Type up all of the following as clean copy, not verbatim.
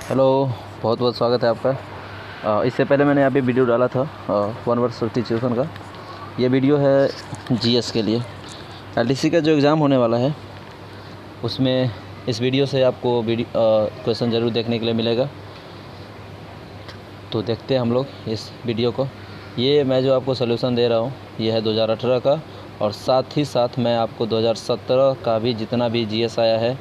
Hello, बहुत बहुत स्वागत है आपका। इससे पहले मैंने यहाँ पे वीडियो डाला था वन वर्ड सब्स्टिट्यूशन का। ये वीडियो है जीएस के लिए। एलडीसी का जो एग्ज़ाम होने वाला है उसमें इस वीडियो से आपको क्वेश्चन ज़रूर देखने के लिए मिलेगा। तो देखते हैं हम लोग इस वीडियो को। ये मैं जो आपको सलूशन दे रहा हूँ ये है 2018 का, और साथ ही साथ मैं आपको 2017 का भी जितना भी जीएस आया है,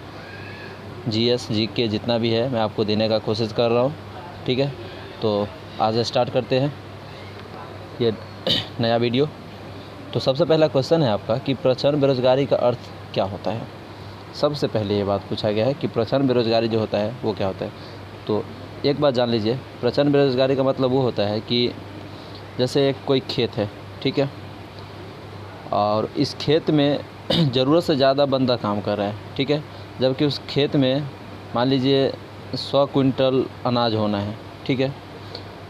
जीएस जीके जितना भी है मैं आपको देने का कोशिश कर रहा हूँ। ठीक है, तो आज स्टार्ट करते हैं ये नया वीडियो। तो सबसे पहला क्वेश्चन है आपका कि प्रचंड बेरोजगारी का अर्थ क्या होता है। सबसे पहले ये बात पूछा गया है कि प्रचंड बेरोजगारी जो होता है वो क्या होता है। तो एक बात जान लीजिए, प्रचंड बेरोजगारी का मतलब वो होता है कि जैसे कोई खेत है, ठीक है, और इस खेत में ज़रूरत से ज़्यादा बंदा काम कर रहा है, ठीक है, जबकि उस खेत में मान लीजिए 100 क्विंटल अनाज होना है, ठीक है।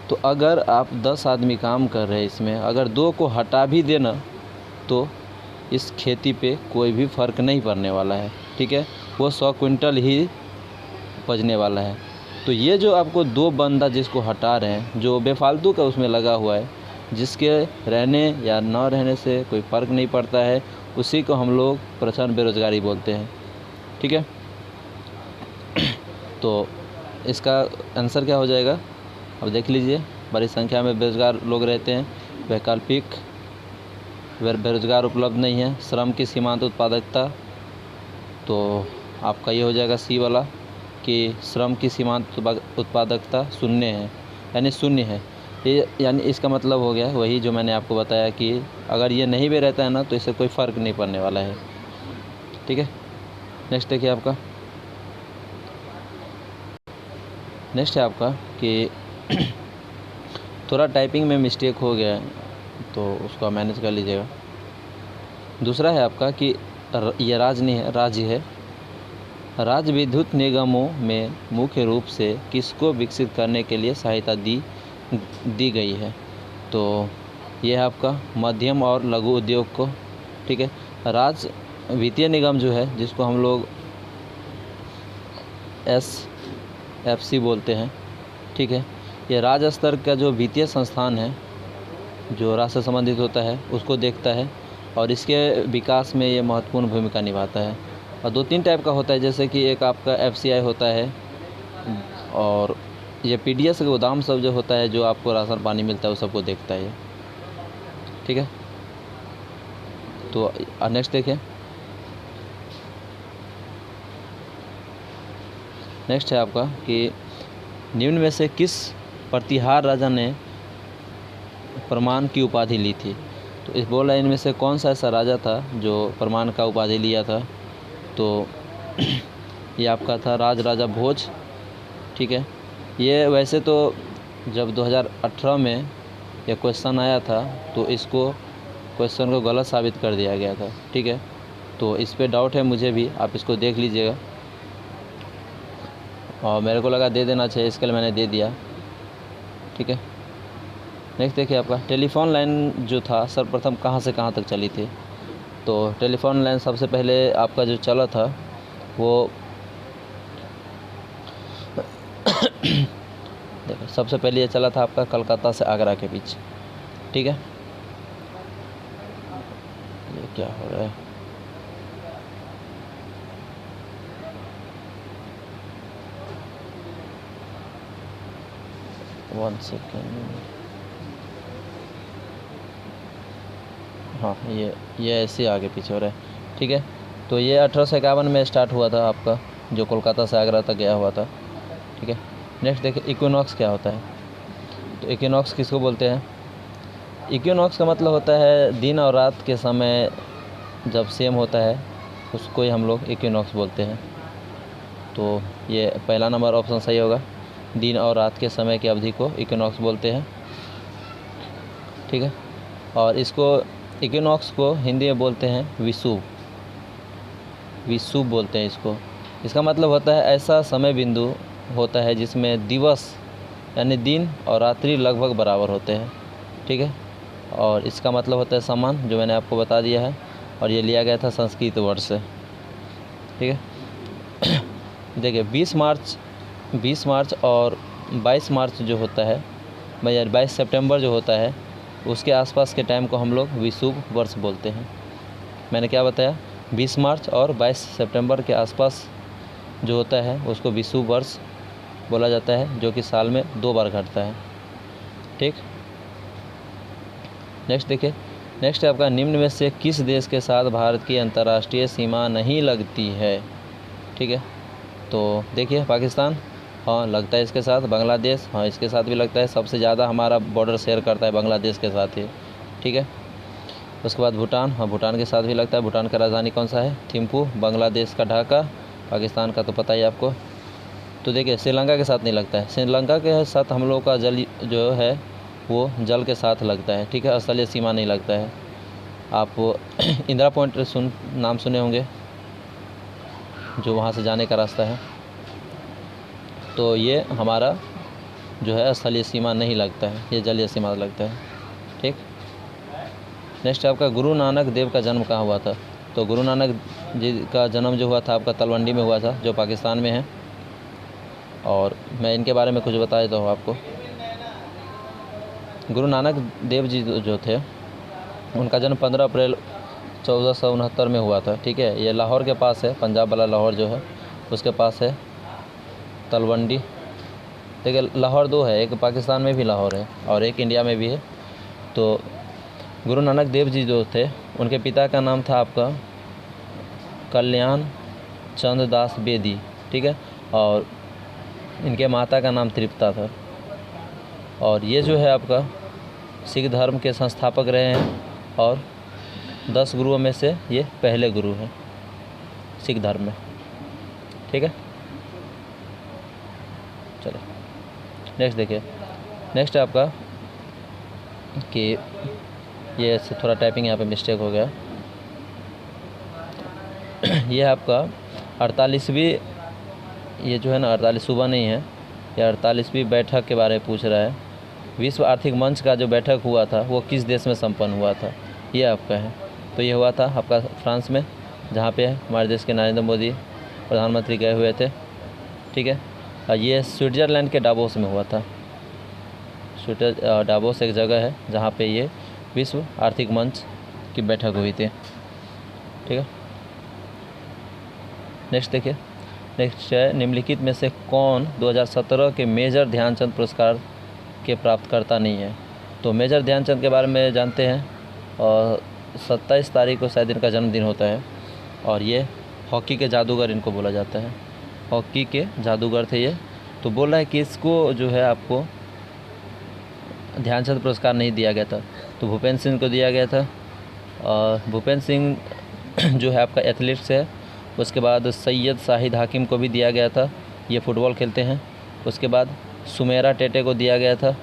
तो अगर आप 10 आदमी काम कर रहे हैं, इसमें अगर 2 को हटा भी देना तो इस खेती पे कोई भी फ़र्क नहीं पड़ने वाला है, ठीक है, वो 100 क्विंटल ही उपजने वाला है। तो ये जो आपको 2 बंदा जिसको हटा रहे हैं, जो बेफालतू का उसमें लगा हुआ है, जिसके रहने या न रहने से कोई फ़र्क नहीं पड़ता है, उसी को हम लोग प्रचंड बेरोजगारी बोलते हैं, ठीक है। तो इसका आंसर क्या हो जाएगा, अब देख लीजिए। बड़ी संख्या में बेरोजगार लोग रहते हैं, वैकल्पिक बेरोजगार उपलब्ध नहीं है, श्रम की सीमांत उत्पादकता। तो आपका ये हो जाएगा सी वाला कि श्रम की सीमांत उत्पादकता शून्य है, यानी शून्य है। ये यानी इसका मतलब हो गया वही जो मैंने आपको बताया कि अगर ये नहीं भी रहता है ना तो इससे कोई फ़र्क नहीं पड़ने वाला है, ठीक है। नेक्स्ट देखिए आपका, नेक्स्ट है आपका कि थोड़ा टाइपिंग में मिस्टेक हो गया है तो उसको मैनेज कर लीजिएगा। दूसरा है आपका कि ये राज्य नहीं है, राज्य है। राज्य विद्युत निगमों में मुख्य रूप से किसको विकसित करने के लिए सहायता दी गई है। तो ये है आपका मध्यम और लघु उद्योग को, ठीक है। राज्य वित्तीय निगम जो है, जिसको हम लोग SFC बोलते हैं, ठीक है, ये राज्य स्तर का जो वित्तीय संस्थान है जो राज्य से संबंधित होता है उसको देखता है, और इसके विकास में ये महत्वपूर्ण भूमिका निभाता है। और 2-3 टाइप का होता है, जैसे कि एक आपका FCI होता है, और ये PDS गोदाम सब जो होता है, जो आपको राशन पानी मिलता है वो सबको देखता है, ठीक है। तो नेक्स्ट देखिए, नेक्स्ट है आपका कि निम्न में से किस प्रतिहार राजा ने प्रमाण की उपाधि ली थी। तो इस बोल रहा है इनमें से कौन सा ऐसा राजा था जो प्रमाण का उपाधि लिया था। तो ये आपका था राजा भोज, ठीक है। ये वैसे तो जब 2018 में यह क्वेश्चन आया था तो इसको क्वेश्चन को गलत साबित कर दिया गया था, ठीक है। तो इस पे डाउट है मुझे भी, आप इसको देख लीजिएगा, और मेरे को लगा दे देना चाहिए, इसके लिए मैंने दे दिया, ठीक है। नेक्स्ट देखिए आपका टेलीफोन लाइन जो था सर्वप्रथम कहाँ से कहाँ तक चली थी। तो टेलीफोन लाइन सबसे पहले आपका जो चला था वो देखो सबसे पहले ये चला था आपका कलकत्ता से आगरा के बीच, ठीक है। ये क्या हो रहा है, वन सेकेंड, हाँ ये ऐसे आगे पीछे हो रहा है, ठीक है। तो ये 1851 में स्टार्ट हुआ था आपका, जो कोलकाता से आगरा तक गया हुआ था, ठीक है। नेक्स्ट देखिए इक्विनॉक्स क्या होता है। तो इक्विनॉक्स किसको बोलते हैं। इक्विनॉक्स का मतलब होता है दिन और रात के समय जब सेम होता है उसको ही हम लोग इक्विनॉक्स बोलते हैं। तो ये पहला नंबर ऑप्शन सही होगा, दिन और रात के समय की अवधि को इक्विनॉक्स बोलते हैं, ठीक है। और इसको इक्विनॉक्स को हिंदी में बोलते हैं विषुव, विषुव बोलते हैं इसको। इसका मतलब होता है ऐसा समय बिंदु होता है जिसमें दिवस यानी दिन और रात्रि लगभग बराबर होते हैं, ठीक है। और इसका मतलब होता है समान, जो मैंने आपको बता दिया है, और ये लिया गया था संस्कृत वर्ड से, ठीक है। देखिए 20 मार्च 20 मार्च और 22 मार्च जो होता है, 22 सितंबर जो होता है, उसके आसपास के टाइम को हम लोग विषुव वर्ष बोलते हैं। मैंने क्या बताया, 20 मार्च और 22 सितंबर के आसपास जो होता है उसको विषुव वर्ष बोला जाता है, जो कि साल में 2 बार घटता है। ठीक, नेक्स्ट देखिए, नेक्स्ट है आपका, निम्न में से किस देश के साथ भारत की अंतर्राष्ट्रीय सीमा नहीं लगती है। ठीक है, तो देखिए पाकिस्तान, हाँ लगता है इसके साथ। बांग्लादेश, हाँ इसके साथ भी लगता है। सबसे ज़्यादा हमारा बॉर्डर शेयर करता है बांग्लादेश के साथ ही। ठीक है, उसके बाद भूटान, हाँ भूटान के साथ भी लगता है। भूटान का राजधानी कौन सा है, थिम्पू। बांग्लादेश का ढाका, पाकिस्तान का तो पता ही आपको। तो देखिए श्रीलंका के साथ नहीं लगता है। श्रीलंका के साथ हम लोग का जल जो है वो जल के साथ लगता है। ठीक है, स्थलीय सीमा नहीं लगता है। आप इंदिरा पॉइंट नाम सुने होंगे, जो वहाँ से जाने का रास्ता है। तो ये हमारा जो है स्थलीय सीमा नहीं लगता है, ये जलीय सीमा लगता है। ठीक, नेक्स्ट आपका, गुरु नानक देव का जन्म कहाँ हुआ था। तो गुरु नानक जी का जन्म जो हुआ था आपका तलवंडी में हुआ था, जो पाकिस्तान में है। और मैं इनके बारे में कुछ बता देता हूँ आपको। गुरु नानक देव जी जो थे, उनका जन्म 15 अप्रैल 1469 में हुआ था। ठीक है, ये लाहौर के पास है, पंजाब वाला लाहौर जो है उसके पास है तलवंडी। देखिए लाहौर 2 है, एक पाकिस्तान में भी लाहौर है और एक इंडिया में भी है। तो गुरु नानक देव जी जो थे, उनके पिता का नाम था आपका कल्याण चंद्र दास बेदी। ठीक है, और इनके माता का नाम तृप्ता था। और ये जो है आपका सिख धर्म के संस्थापक रहे हैं और 10 गुरुओं में से ये पहले गुरु हैं सिख धर्म में। ठीक है, चलो नेक्स्ट देखिए। नेक्स्ट है आपका कि ये थोड़ा टाइपिंग यहाँ पे मिस्टेक हो गया। ये आपका 48वीं, ये जो है ना 48 सुबह नहीं है, ये 48वीं बैठक के बारे में पूछ रहा है। विश्व आर्थिक मंच का जो बैठक हुआ था वो किस देश में संपन्न हुआ था, ये आपका है। तो ये हुआ था आपका फ्रांस में, जहाँ पे हमारे देश के नरेंद्र मोदी प्रधानमंत्री गए हुए थे। ठीक है, और ये स्विट्ज़रलैंड के डावोस में हुआ था। डावोस एक जगह है जहाँ पे ये विश्व आर्थिक मंच की बैठक हुई थी। ठीक है, नेक्स्ट देखिए। नेक्स्ट है, निम्नलिखित में से कौन 2017 के मेजर ध्यानचंद पुरस्कार के प्राप्तकर्ता नहीं है। तो मेजर ध्यानचंद के बारे में जानते हैं, और 27 तारीख को शायद इनका जन्मदिन होता है। और ये हॉकी के जादूगर इनको बोला जाता है, हॉकी के जादूगर थे ये। तो बोल रहा है कि इसको जो है आपको ध्यानचंद पुरस्कार नहीं दिया गया था, तो भूपेंद्र सिंह को दिया गया था। और भूपेंद्र सिंह जो है आपका एथलीट्स है। उसके बाद सैयद शाहिद हाकिम को भी दिया गया था, ये फ़ुटबॉल खेलते हैं। उसके बाद सुमेरा टेटे को दिया गया था,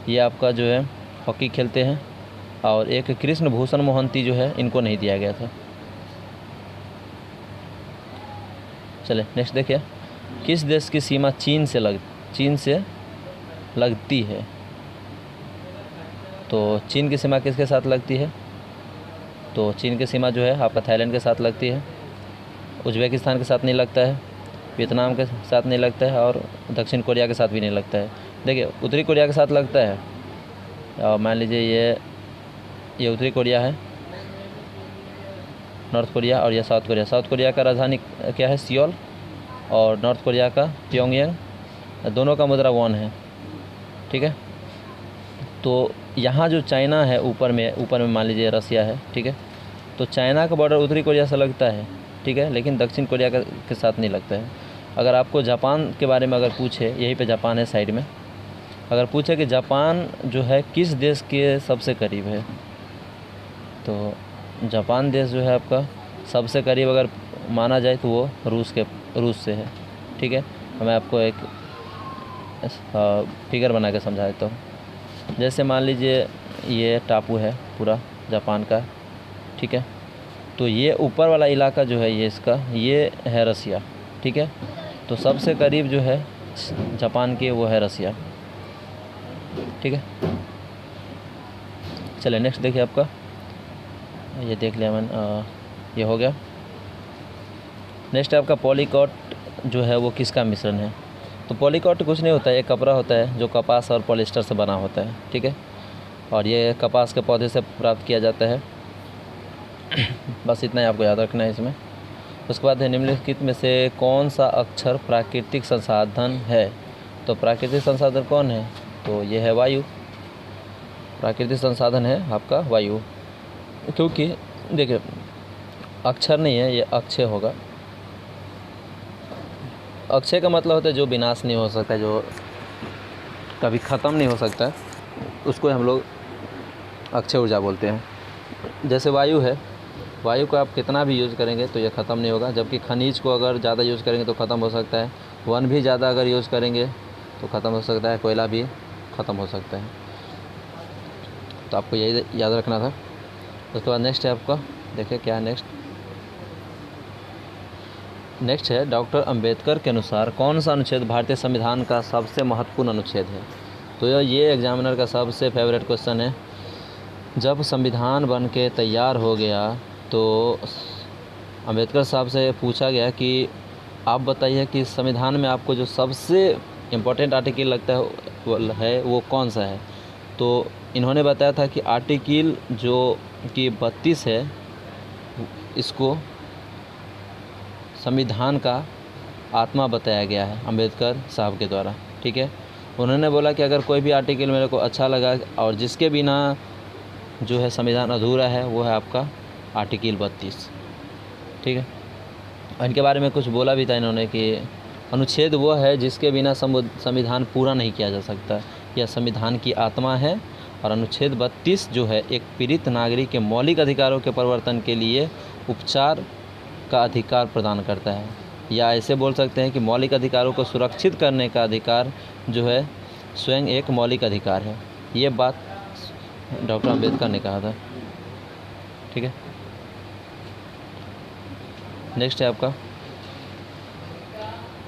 ये आपका जो है हॉकी खेलते हैं। और एक कृष्ण भूषण मोहंती जो है, इनको नहीं दिया गया था। चले नेक्स्ट देखिए, किस देश की सीमा चीन से लगती है। तो चीन की सीमा किसके साथ लगती है। तो चीन की सीमा जो है आपका थाईलैंड के साथ लगती है, उज्बेकिस्तान के साथ नहीं लगता है, वियतनाम के साथ नहीं लगता है, और दक्षिण कोरिया के साथ भी नहीं लगता है। देखिए उत्तरी कोरिया के साथ लगता है, और मान लीजिए ये उत्तरी कोरिया है, नॉर्थ कोरिया, और ये साउथ कोरिया। साउथ कोरिया का राजधानी क्या है, सियोल, और नॉर्थ कोरिया का प्योंगयांग। दोनों का मुद्रा वॉन है। ठीक है, तो यहाँ जो चाइना है ऊपर में मान लीजिए रसिया है। ठीक है, तो चाइना का बॉर्डर उत्तरी कोरिया से लगता है। ठीक है, लेकिन दक्षिण कोरिया के साथ नहीं लगता है। अगर आपको जापान के बारे में अगर पूछे, यहीं पे जापान है साइड में, अगर पूछे कि जापान जो है किस देश के सबसे करीब है, तो जापान देश जो है आपका सबसे करीब अगर माना जाए तो वो रूस से है। ठीक है, मैं आपको एक फिगर बना के समझा देता हूँ। जैसे मान लीजिए ये टापू है पूरा जापान का। ठीक है, तो ये ऊपर वाला इलाका जो है ये है रसिया। ठीक है, तो सबसे करीब जो है जापान के वो है रसिया। ठीक है, चलिए नेक्स्ट देखिए आपका, ये देख लिया मैंने, ये हो गया। नेक्स्ट आपका पॉलीकॉट जो है वो किसका मिश्रण है। तो तो पॉलीकॉट कुछ नहीं होता है, एक कपड़ा होता है जो कपास और पॉलिस्टर से बना होता है, ठीक है। और ये कपास के पौधे से प्राप्त किया जाता है। बस इतना ही आपको याद रखना है इसमें। उसके बाद है निम्नलिखित में से कौन सा अक्षर प्राकृतिक संसाधन है। तो प्राकृतिक संसाधन कौन है, तो ये है वायु। प्राकृतिक संसाधन है आपका वायु, क्योंकि देखिए अक्षर नहीं है, ये अक्षय होगा। अक्षय का मतलब होता है जो विनाश नहीं हो सकता, जो कभी ख़त्म नहीं हो सकता, उसको हम लोग अक्षय ऊर्जा बोलते हैं। जैसे वायु है, वायु को आप कितना भी यूज़ करेंगे तो ये ख़त्म नहीं होगा, जबकि खनिज को अगर ज़्यादा यूज़ करेंगे तो ख़त्म हो सकता है। वन भी ज़्यादा अगर यूज़ करेंगे तो ख़त्म हो सकता है, कोयला भी ख़त्म हो सकता है। तो आपको यही याद रखना था। उसके बाद नेक्स्ट है आपका, देखिए क्या है नेक्स्ट है डॉक्टर अंबेडकर के अनुसार कौन सा अनुच्छेद भारतीय संविधान का सबसे महत्वपूर्ण अनुच्छेद है। तो ये एग्जामिनर का सबसे फेवरेट क्वेश्चन है। जब संविधान बन के तैयार हो गया तो अंबेडकर साहब से पूछा गया कि आप बताइए कि संविधान में आपको जो सबसे इम्पोर्टेंट आर्टिकल लगता है वो कौन सा है। तो इन्होंने बताया था कि आर्टिकल जो कि 32 है, इसको संविधान का आत्मा बताया गया है अंबेडकर साहब के द्वारा, ठीक है। उन्होंने बोला कि अगर कोई भी आर्टिकल मेरे को अच्छा लगा और जिसके बिना जो है संविधान अधूरा है, वो है आपका आर्टिकल 32, ठीक है। और इनके बारे में कुछ बोला भी था इन्होंने कि अनुच्छेद वो है जिसके बिना संविधान पूरा नहीं किया जा सकता, यह संविधान की आत्मा है। और अनुच्छेद 32 जो है एक पीड़ित नागरिक के मौलिक अधिकारों के परिवर्तन के लिए उपचार का अधिकार प्रदान करता है, या ऐसे बोल सकते हैं कि मौलिक अधिकारों को सुरक्षित करने का अधिकार जो है स्वयं एक मौलिक अधिकार है। ये बात डॉक्टर अंबेडकर ने कहा था, ठीक है। नेक्स्ट है आपका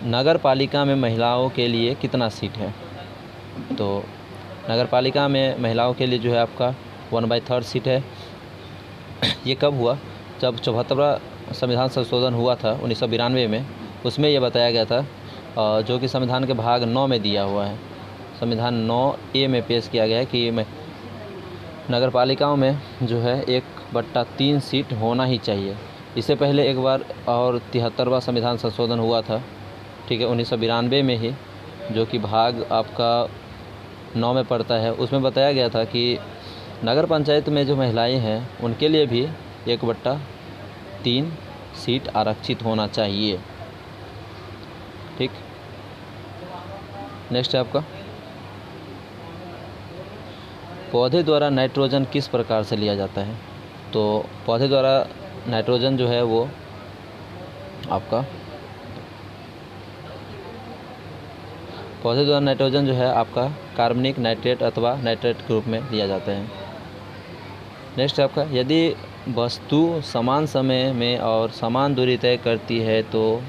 नगर पालिका में महिलाओं के लिए कितना सीट है। तो नगर पालिका में महिलाओं के लिए जो है आपका 1/3 सीट है। ये कब हुआ, जब 74वां संविधान संशोधन हुआ था 1992 में, उसमें यह बताया गया था, जो कि संविधान के भाग 9 में दिया हुआ है। संविधान 9A में पेश किया गया है कि नगर पालिकाओं में जो है 1/3 सीट होना ही चाहिए। इससे पहले एक बार और 73वां संविधान संशोधन हुआ था, ठीक है, 1992 में ही, जो कि भाग आपका 9 में पड़ता है। उसमें बताया गया था कि नगर पंचायत में जो महिलाएं हैं उनके लिए भी 1/3 सीट आरक्षित होना चाहिए, ठीक। नेक्स्ट है आपका पौधे द्वारा नाइट्रोजन किस प्रकार से लिया जाता है। तो पौधे द्वारा नाइट्रोजन जो है वो आपका पौधे द्वारा नाइट्रोजन जो है आपका कार्बनिक नाइट्रेट अथवा नाइट्रेट के रूप में लिया जाता है। नेक्स्ट है आपका यदि वस्तु समान समय में और समान दूरी तय करती है तो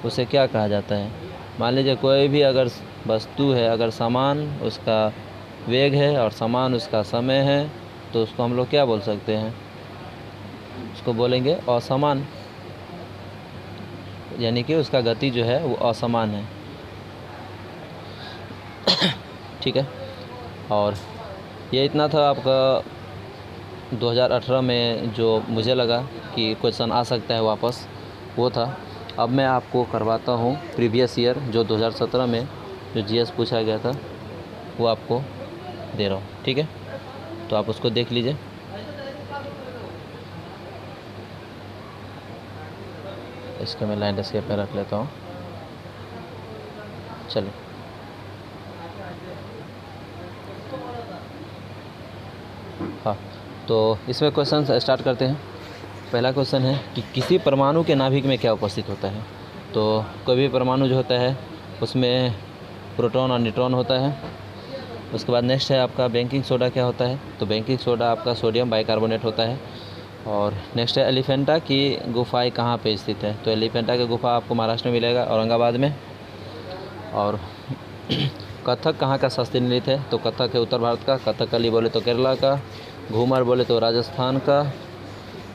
उसे क्या कहा जाता है। मान लीजिए कोई भी अगर वस्तु है, अगर समान उसका वेग है और समान उसका समय है, तो उसको हम लोग क्या बोल सकते हैं, उसको बोलेंगे असमान, यानी कि उसका गति जो है वो असमान है, ठीक है। और ये इतना था आपका 2018 में जो मुझे लगा कि क्वेश्चन आ सकता है वापस, वो था। अब मैं आपको करवाता हूँ प्रीवियस ईयर जो 2017 में जो जीएस पूछा गया था, वो आपको दे रहा हूँ, ठीक है। तो आप उसको देख लीजिए। इसका मैं लैंडस्केप में रख लेता हूँ। चलिए, हाँ, तो इसमें क्वेश्चन स्टार्ट करते हैं। पहला क्वेश्चन है कि किसी परमाणु के नाभिक में क्या उपस्थित होता है। तो कोई भी परमाणु जो होता है उसमें प्रोटॉन और न्यूट्रॉन होता है। उसके बाद नेक्स्ट है आपका बेकिंग सोडा क्या होता है। तो बेकिंग सोडा आपका सोडियम बाइकार्बोनेट होता है। और नेक्स्ट है एलिफेंटा की गुफाएं कहाँ पे स्थित है। तो एलिफेंटा की गुफा आपको महाराष्ट्र में मिलेगा, औरंगाबाद में। और कथक कहाँ का शास्त्रीय नृत्य है। तो कथक है उत्तर भारत का, कथकली बोले तो केरला का, घूमर बोले तो राजस्थान का,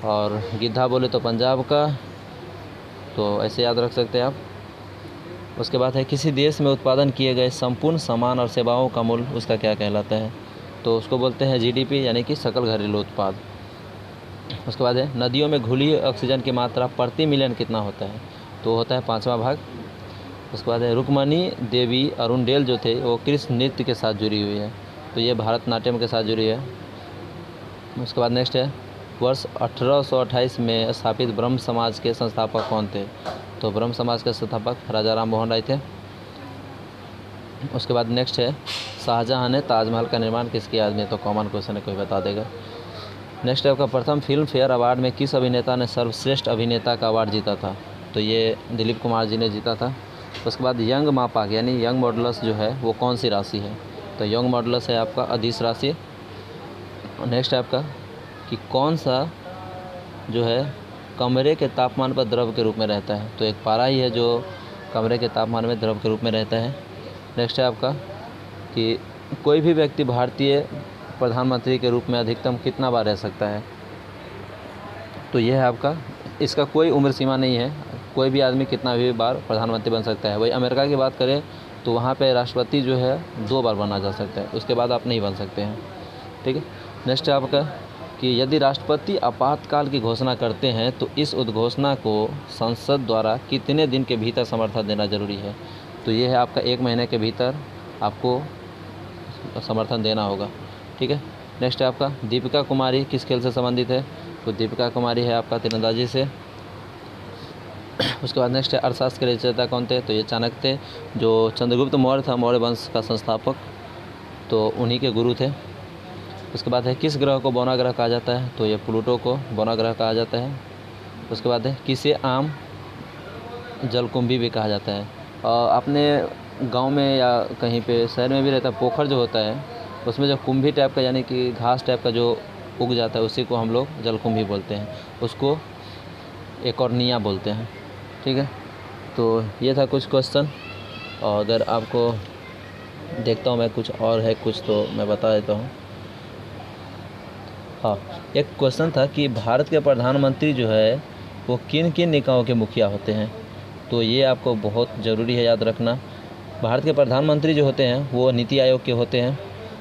और गिद्धा बोले तो पंजाब का। तो ऐसे याद रख सकते हैं आप। उसके बाद है किसी देश में उत्पादन किए गए संपूर्ण सामान और सेवाओं का मूल्य उसका क्या कहलाता है, तो उसको बोलते हैं जीडीपी यानी कि सकल घरेलू उत्पाद। उसके बाद है नदियों में घुली ऑक्सीजन की मात्रा प्रति मिलियन कितना होता है, तो होता है 5वां भाग। उसके बाद है रुक्मणी देवी अरुणडेल जो थे वो किस नृत्य के साथ जुड़ी हुई है, तो ये भरतनाट्यम के साथ जुड़ी है। उसके बाद नेक्स्ट है वर्ष 1828 में स्थापित ब्रह्म समाज के संस्थापक कौन थे, तो ब्रह्म समाज के संस्थापक राजा राम मोहन राय थे। उसके बाद नेक्स्ट है शाहजहां ने ताजमहल का निर्माण किसकी याद में, तो कॉमन क्वेश्चन है, कोई बता देगा। नेक्स्ट है आपका प्रथम फिल्म फेयर अवार्ड में किस अभिनेता ने सर्वश्रेष्ठ अभिनेता का अवार्ड जीता था, तो ये दिलीप कुमार जी ने जीता था। उसके बाद यंग मापाक यानी यंग मॉडुलस जो है वो कौन सी राशि है, तो यंग मॉडुलस है आपका अदिश राशि। नेक्स्ट है आपका कि कौन सा जो है कमरे के तापमान पर द्रव के रूप में रहता है, तो एक पारा ही है जो कमरे के तापमान में द्रव के रूप में रहता है। नेक्स्ट है आपका कि कोई भी व्यक्ति भारतीय प्रधानमंत्री के रूप में अधिकतम कितना बार रह सकता है, तो यह है आपका, इसका कोई उम्र सीमा नहीं है, कोई भी आदमी कितना भी बार प्रधानमंत्री बन सकता है। वही अमेरिका की बात करें तो वहाँ पे राष्ट्रपति जो है 2 बार बना जा सकता है, उसके बाद आप नहीं बन सकते हैं, ठीक है। नेक्स्ट है आपका कि यदि राष्ट्रपति आपातकाल की घोषणा करते हैं तो इस उद्घोषणा को संसद द्वारा कितने दिन के भीतर समर्थन देना जरूरी है, तो ये है आपका 1 महीने के भीतर आपको समर्थन देना होगा, ठीक है। नेक्स्ट है आपका दीपिका कुमारी किस खेल से संबंधित है, तो दीपिका कुमारी है आपका तीरंदाजी से। उसके बाद नेक्स्ट है अर्थशास्त्र के रचयिता कौन थे, तो ये चाणक्य थे, जो चंद्रगुप्त मौर्य था मौर्य वंश का संस्थापक, तो उन्हीं के गुरु थे। उसके बाद है किस ग्रह को बौना ग्रह कहा जाता है, तो ये प्लूटो को बौना ग्रह कहा जाता है। उसके बाद है किसे आम जलकुंभी भी कहा जाता है। अपने गांव में या कहीं पे शहर में भी रहता है, पोखर जो होता है उसमें जो कुंभी टाइप का यानी कि घास टाइप का जो उग जाता है उसी को हम लोग जलकुंभी बोलते हैं, उसको एकॉर्निया बोलते हैं, ठीक है। तो ये था कुछ क्वेश्चन, और अगर आपको देखता हूँ मैं कुछ और है कुछ तो मैं बता देता हूँ। हाँ, एक क्वेश्चन था कि भारत के प्रधानमंत्री जो है वो किन किन निकायों के मुखिया होते हैं, तो ये आपको बहुत ज़रूरी है याद रखना। भारत के प्रधानमंत्री जो होते हैं वो नीति आयोग के होते हैं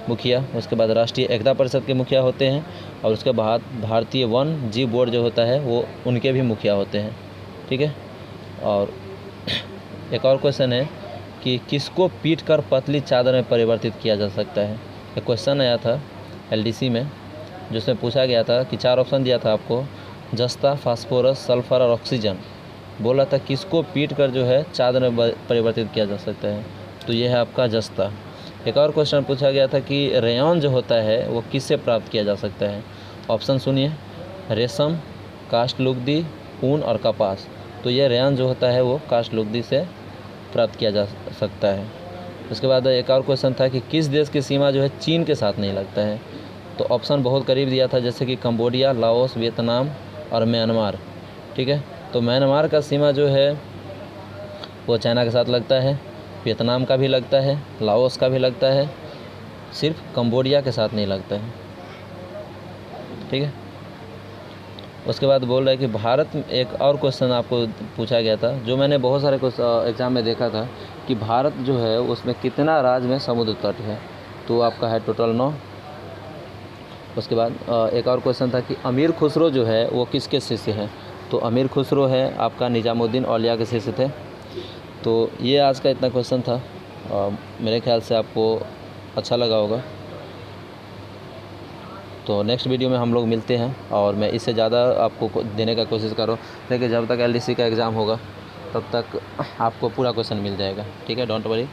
मुखिया, उसके बाद राष्ट्रीय एकता परिषद के मुखिया होते हैं, और उसके बाद भारतीय वन जीव बोर्ड जो होता है वो उनके भी मुखिया होते हैं, ठीक है। और एक और क्वेश्चन है कि किसको पीट कर पतली चादर में परिवर्तित किया जा सकता है। एक क्वेश्चन आया था LDC में जिसमें पूछा गया था कि 4 ऑप्शन दिया था आपको, जस्ता, फास्फोरस, सल्फर और ऑक्सीजन। बोला था किसको पीट कर जो है चादर में परिवर्तित किया जा सकता है, तो ये है आपका जस्ता। एक और क्वेश्चन पूछा गया था कि रेयॉन जो होता है वो किससे प्राप्त किया जा सकता है। ऑप्शन सुनिए, रेशम, काष्ठलुगदी, ऊन और कपास। तो ये रेयॉन जो होता है वो काष्ठलुगदी से प्राप्त किया जा सकता है। उसके बाद एक और क्वेश्चन था कि किस देश की सीमा जो है चीन के साथ नहीं लगता है। तो ऑप्शन बहुत करीब दिया था, जैसे कि कंबोडिया, लाओस, वियतनाम और म्यांमार, ठीक है। तो म्यांमार का सीमा जो है वो चाइना के साथ लगता है, वियतनाम का भी लगता है, लाओस का भी लगता है, सिर्फ कंबोडिया के साथ नहीं लगता है, ठीक है। उसके बाद बोल रहा है कि भारत में एक और क्वेश्चन आपको पूछा गया था जो मैंने बहुत सारे एग्ज़ाम में देखा था कि भारत जो है उसमें कितना राज्य में समुद्र तट है, तो आपका है टोटल 9। उसके बाद एक और क्वेश्चन था कि अमीर खुसरो जो है वो किसके शिष्य है, तो अमीर खुसरो है आपका निजामुद्दीन औलिया के शिष्य थे। तो ये आज का इतना क्वेश्चन था, मेरे ख्याल से आपको अच्छा लगा होगा। तो नेक्स्ट वीडियो में हम लोग मिलते हैं, और मैं इससे ज़्यादा आपको देने का कोशिश करूँ, लेकिन जब तक LDC का एग्ज़ाम होगा तब तक आपको पूरा क्वेश्चन मिल जाएगा, ठीक है, डोंट वरी।